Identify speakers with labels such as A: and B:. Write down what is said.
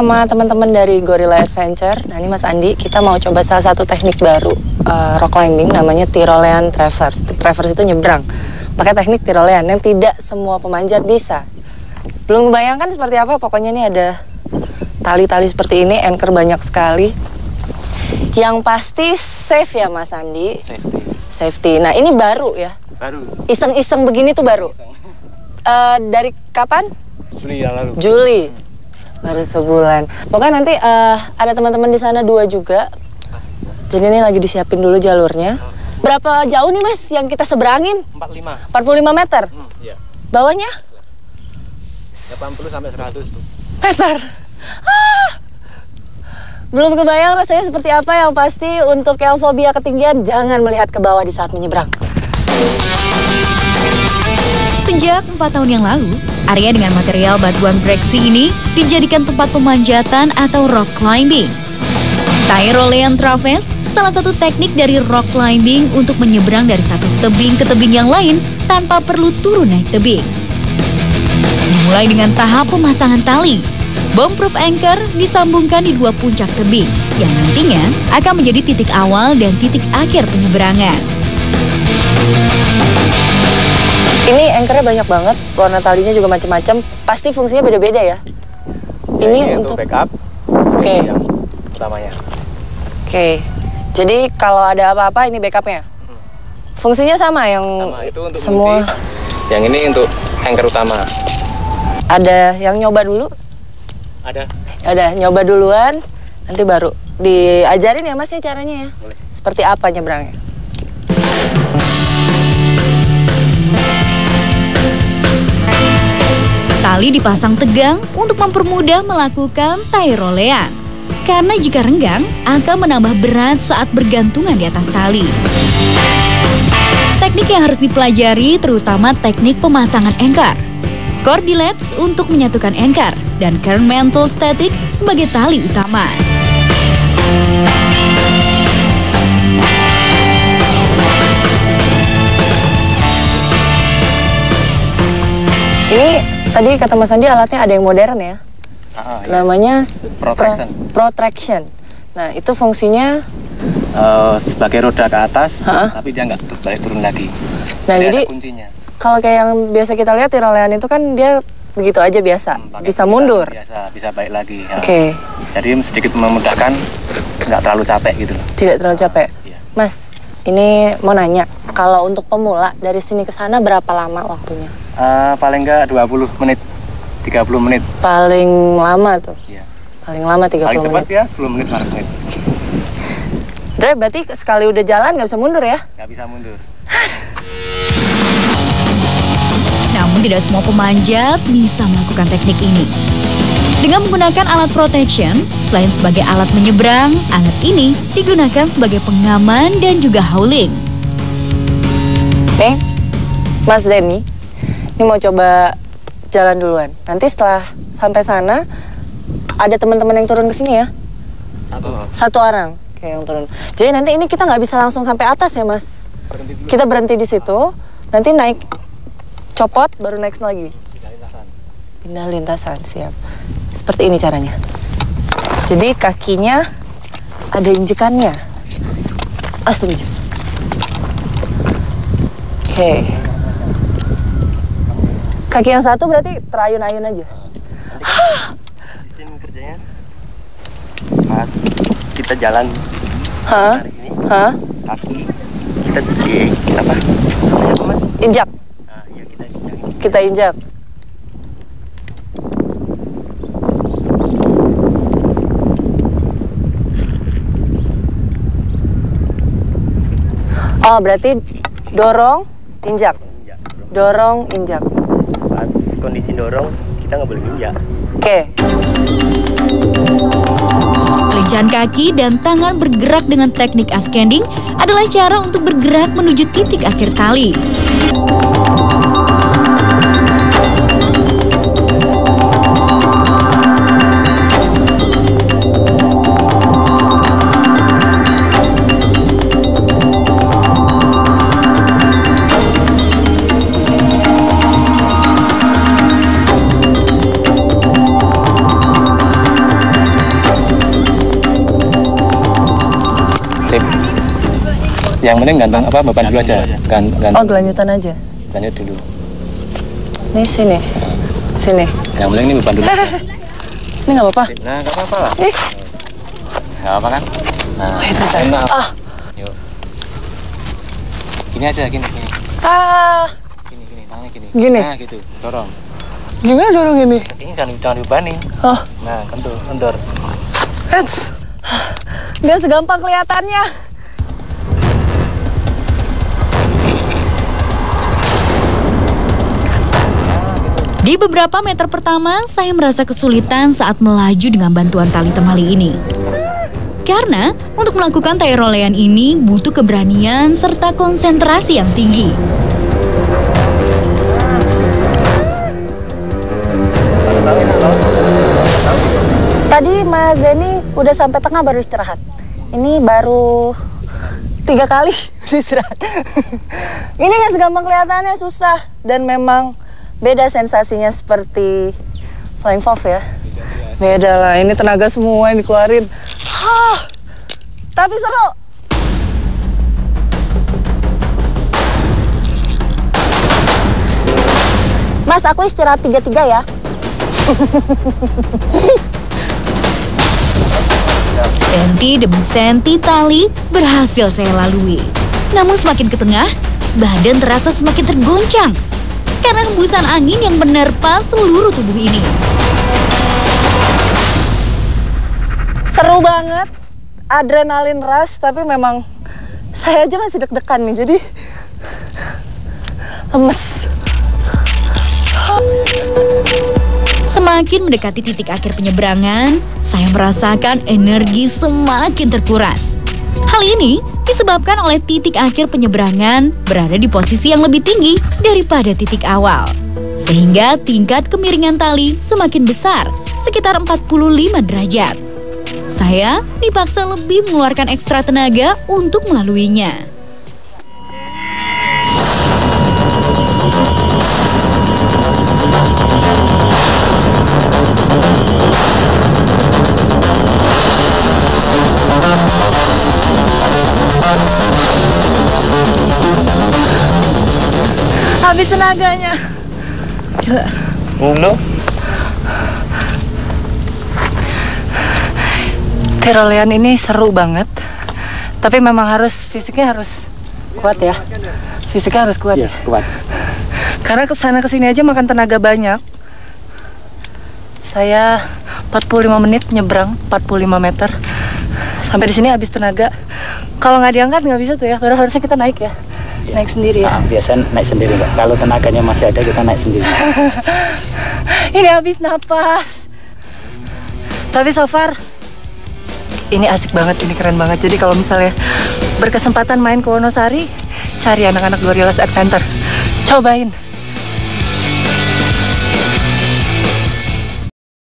A: sama teman-teman dari Gorilla Adventure. Nah ini Mas Andi, kita mau coba salah satu teknik baru rock climbing namanya Tyrolean Traverse. Traverse itu nyebrang, pakai teknik Tyrolean yang tidak semua pemanjat bisa. Belum kebayangkan seperti apa, pokoknya ini ada tali-tali seperti ini, anchor banyak sekali. Yang pasti safe ya Mas Andi. Safety. Nah ini baru ya? Baru. Iseng-iseng begini tuh baru? Dari kapan?
B: Juli yang lalu.
A: Juli. Baru sebulan. Pokoknya nanti ada teman-teman di sana 2 juga. Jadi ini lagi disiapin dulu jalurnya. Berapa jauh nih Mas yang kita seberangin?
B: 45
A: meter?
B: Iya.
A: Bawahnya?
B: 80 sampai 100
A: meter. Belum kebayang rasanya seperti apa. Yang pasti untuk yang fobia ketinggian, jangan melihat ke bawah di saat menyeberang.
C: Sejak 4 tahun yang lalu, area dengan material batuan breksi ini dijadikan tempat pemanjatan atau rock climbing. Tyrolean Traverse salah satu teknik dari rock climbing untuk menyeberang dari satu tebing ke tebing yang lain tanpa perlu turun naik tebing. Dimulai dengan tahap pemasangan tali. Bomb-proof anchor disambungkan di 2 puncak tebing yang nantinya akan menjadi titik awal dan titik akhir penyeberangan.
A: Ini anchornya banyak banget, warna talinya juga macam-macam. Pasti fungsinya beda-beda ya? Ini untuk
B: backup.
A: Oke.
B: Yang utamanya.
A: Oke. Jadi kalau ada apa-apa ini backupnya? Fungsinya sama yang
B: Sama, itu untuk
A: semua.
B: fungsi. Yang ini untuk anchor utama.
A: Ada yang nyoba dulu?
B: Ada.
A: Udah nyoba duluan, nanti baru diajarin ya Mas ya caranya ya.
B: Boleh.
A: Seperti apa nyebrangnya?
C: Tali dipasang tegang untuk mempermudah melakukan Tyrolean. Karena jika renggang, akan menambah berat saat bergantungan di atas tali. Teknik yang harus dipelajari terutama teknik pemasangan anchor. Cordillets untuk menyatukan anchor dan current mantle static sebagai tali utama.
A: Ini tadi kata Mas Andi alatnya ada yang modern ya?
B: Iya.
A: Namanya
B: Protraction.
A: Nah itu fungsinya
B: sebagai roda ke atas, tapi dia nggak balik turun lagi.
A: Nah jadi
B: ada kuncinya.
A: kalau kayak yang biasa kita lihat Tyrolean itu kan dia begitu aja biasa, bisa mundur.
B: Bisa balik lagi. Ya.
A: Oke.
B: Jadi sedikit memudahkan, nggak terlalu capek gitu loh.
A: Tidak terlalu capek.
B: Iya.
A: Mas, ini mau nanya, kalau untuk pemula dari sini ke sana berapa lama waktunya?
B: Paling nggak 20 menit, 30 menit.
A: Paling lama tuh?
B: Iya.
A: Paling lama 30
B: Paling cepat
A: menit.
B: ya 10 menit, 15 menit.
A: Dre, berarti sekali udah jalan nggak bisa mundur ya?
B: Nggak bisa mundur.
C: Namun tidak semua pemanjat bisa melakukan teknik ini. Dengan menggunakan alat protection, selain sebagai alat menyeberang, alat ini digunakan sebagai pengaman dan juga hauling.
A: Nih, Mas Denny, ini mau coba jalan duluan. Nanti setelah sampai sana, ada teman-teman yang turun ke sini ya? Satu orang kayak yang turun. Jadi nanti ini kita nggak bisa langsung sampai atas ya Mas? Kita berhenti di situ, nanti naik copot, baru naik lagi. Pindah lintasan, siap. Seperti ini caranya. Jadi kakinya ada injekannya. Astagfirullah. Oke. Kaki yang satu berarti terayun-ayun aja.
B: Di sini kerjanya pas kita jalan hari ini, kaki kita apa? Namanya apa Mas?
A: Injak.
B: Nah, iya kita injak.
A: Kita injak. Oh, berarti dorong, injak. Dorong, injak.
B: Pas kondisi dorong, kita nggak boleh injak.
A: Oke.
C: Kelincahan kaki dan tangan bergerak dengan teknik ascending adalah cara untuk bergerak menuju titik akhir tali.
B: Yang penting gantung apa beban dulu aja.
A: Oh, gelanjutan aja.
B: Lanjut dulu.
A: Nih sini. Sini.
B: Yang penting ini beban dulu.
A: Ini nggak apa-apa.
B: Nah, nggak apa-apa lah. Nggak apa kan? Nah,
A: itu
B: enak. Yuk. Gini aja, gini. Gini, tangannya gini.
A: Gini?
B: Nah, gitu. Dorong.
A: Gimana dorong ini?
B: Ini jangan dibebanin.
A: Oh.
B: Nah, kendor.
A: Nggak segampang kelihatannya.
C: Di beberapa meter pertama, saya merasa kesulitan saat melaju dengan bantuan tali temali ini. Karena untuk melakukan tairolean ini butuh keberanian serta konsentrasi yang tinggi.
A: Tadi Mas Denny udah sampai tengah baru istirahat. Ini baru 3 kali istirahat. Ini nggak segampang kelihatannya, susah. Dan memang beda sensasinya seperti flying fox ya. Beda lah, ini tenaga semua yang dikeluarin. Tapi seru. Mas, aku istirahat 3-3 ya.
C: Senti demi senti tali berhasil saya lalui. Namun semakin ke tengah, badan terasa semakin tergoncang karena hembusan angin yang menerpa seluruh tubuh ini.
A: Seru banget, adrenalin rush, tapi memang saya aja masih deg-degan nih, jadi lemes.
C: Semakin mendekati titik akhir penyeberangan, saya merasakan energi semakin terkuras. Hal ini disebabkan oleh titik akhir penyeberangan berada di posisi yang lebih tinggi daripada titik awal. Sehingga tingkat kemiringan tali semakin besar, sekitar 45 derajat. Saya dipaksa lebih mengeluarkan ekstra tenaga untuk melaluinya.
A: Habis tenaganya. Gila.
B: Belum.
A: Tairolean ini seru banget. Tapi memang fisiknya harus kuat ya. Fisiknya harus kuat.
B: Iya, kuat.
A: Karena kesana kesini aja makan tenaga banyak. Saya 45 menit nyebrang 45 meter. Sampai di sini habis tenaga. Kalau nggak diangkat nggak bisa tuh ya. Padahal harusnya kita naik ya. Naik sendiri ya?
B: Biasanya naik sendiri, Mbak. Kalau tenaganya masih ada, kita naik sendiri.
A: Ini habis napas. Tapi so far, ini asik banget, ini keren banget. Jadi kalau misalnya berkesempatan main ke Wonosari, cari anak-anak Gorillas Adventure. Cobain.